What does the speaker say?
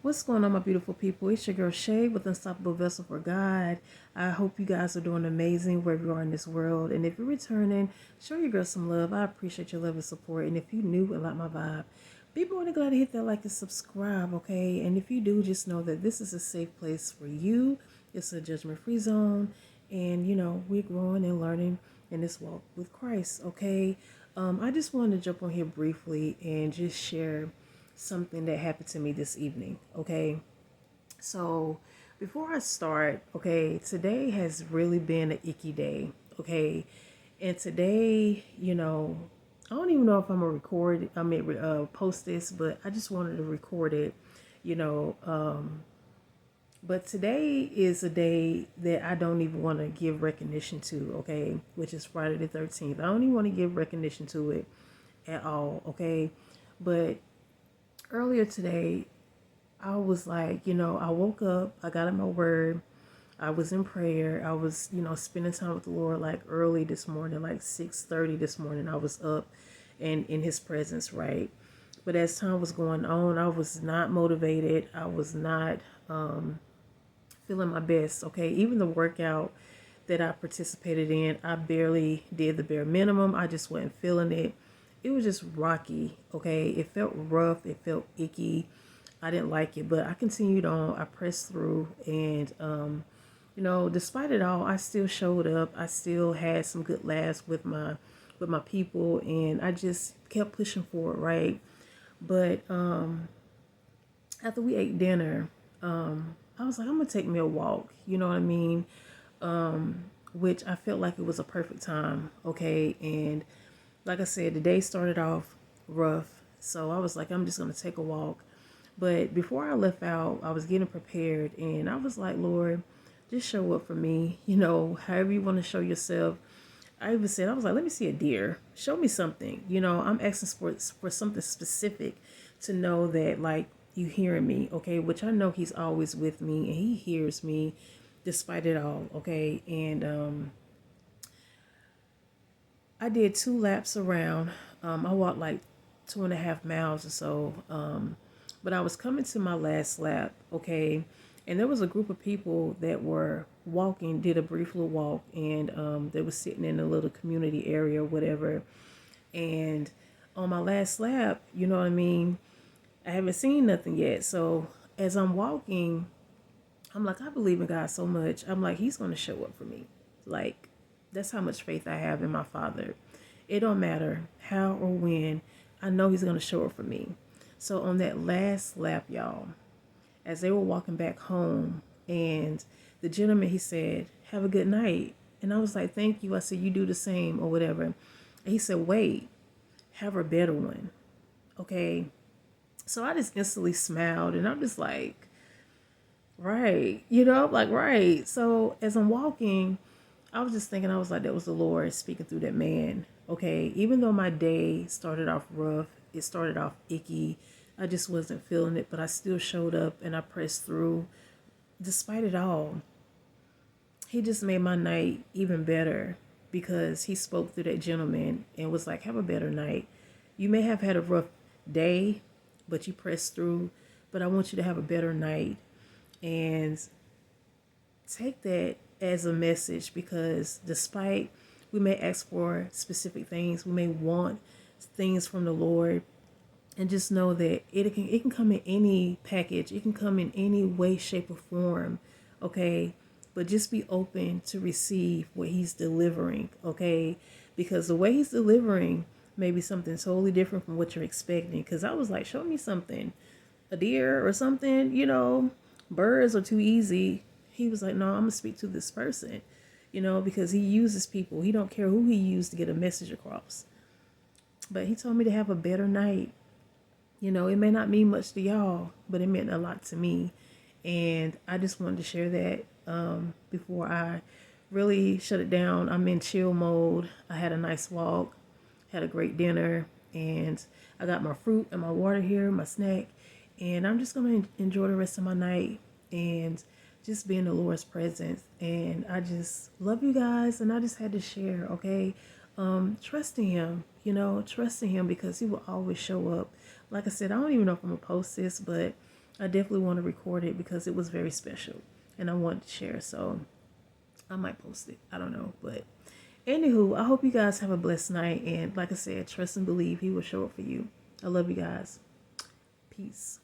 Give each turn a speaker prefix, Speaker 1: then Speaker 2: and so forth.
Speaker 1: What's going on, my beautiful people? It's your girl Chae with Unstoppable Vessel for God. I hope you guys are doing amazing wherever you are in this world. And if you're returning, show your girl some love. I appreciate your love and support. And if you new and like my vibe, be more than glad to hit that like and subscribe, okay? And if you do, just know that this is a safe place for you. It's a judgment-free zone. And, we're growing and learning in this walk with Christ, okay? I just wanted to jump on here briefly and just share something that happened to me this evening. Okay. So before I start, okay, today has really been an icky day. Okay. And today, I don't even know if I'm gonna post this, but I just wanted to record it, you know. But today is a day that I don't even want to give recognition to, okay, which is Friday the 13th. I don't even want to give recognition to it at all, okay. But earlier today, I was like, I woke up, I got in my word, I was in prayer, I was, spending time with the Lord like early this morning, like 6:30 this morning. I was up and in his presence, right? But as time was going on, I was not motivated. I was not feeling my best, okay? Even the workout that I participated in, I barely did the bare minimum. I just wasn't feeling it. It was just rocky, okay? It felt rough. It felt icky. I didn't like it, but I continued on. I pressed through, and despite it all, I still showed up. I still had some good laughs with my people, and I just kept pushing forward, right? But after we ate dinner, I was like, I'm gonna take me a walk. You know what I mean? Which I felt like it was a perfect time. Okay, and like I said, the day started off rough, so I was like, I'm just gonna take a walk. But before I left out, I was getting prepared, and I was like, Lord, just show up for me. However you want to show yourself. I even said, I was like, let me see a deer. Show me something. I'm asking for something specific to know that, like, you hearing me, okay? Which I know he's always with me, and he hears me despite it all, okay? And I did 2 laps around. I walked like 2.5 miles or so. But I was coming to my last lap, okay? And there was a group of people that were walking, did a brief little walk, and they were sitting in a little community area or whatever. And on my last lap, you know what I mean? I haven't seen nothing yet. So as I'm walking, I'm like, I believe in God so much. I'm like, he's going to show up for me. Like, that's how much faith I have in my Father. It don't matter how or when. I know he's going to show up for me. So on that last lap, y'all, as they were walking back home, and the gentleman, he said, have a good night. And I was like, thank you. I said, you do the same or whatever. And he said, wait, have a better one. Okay. So I just instantly smiled, and I'm just like, right, like, right. So as I'm walking, I was just thinking, I was like, that was the Lord speaking through that man. Okay. Even though my day started off rough, it started off icky, I just wasn't feeling it, but I still showed up and I pressed through. Despite it all, he just made my night even better because he spoke through that gentleman and was like, have a better night. You may have had a rough day, but you pressed through. But I want you to have a better night. And take that as a message, because despite we may ask for specific things, we may want things from the Lord, and just know that it can come in any package, it can come in any way, shape, or form, okay? But just be open to receive what he's delivering, okay? Because the way he's delivering may be something totally different from what you're expecting. Because I was like, show me something, a deer or something, birds are too easy. He was like, no, I'm gonna speak to this person, because he uses people. He don't care who he used to get a message across. But he told me to have a better night. It may not mean much to y'all, but it meant a lot to me. And I just wanted to share that before I really shut it down. I'm in chill mode. I had a nice walk, had a great dinner, and I got my fruit and my water here, my snack. And I'm just going to enjoy the rest of my night and just be in the Lord's presence. And I just love you guys. And I just had to share, okay? Trusting him, trusting him, because he will always show up. Like I said, I don't even know if I'm going to post this, but I definitely want to record it because it was very special and I wanted to share. So I might post it. I don't know. But anywho, I hope you guys have a blessed night. And like I said, trust and believe he will show up for you. I love you guys. Peace.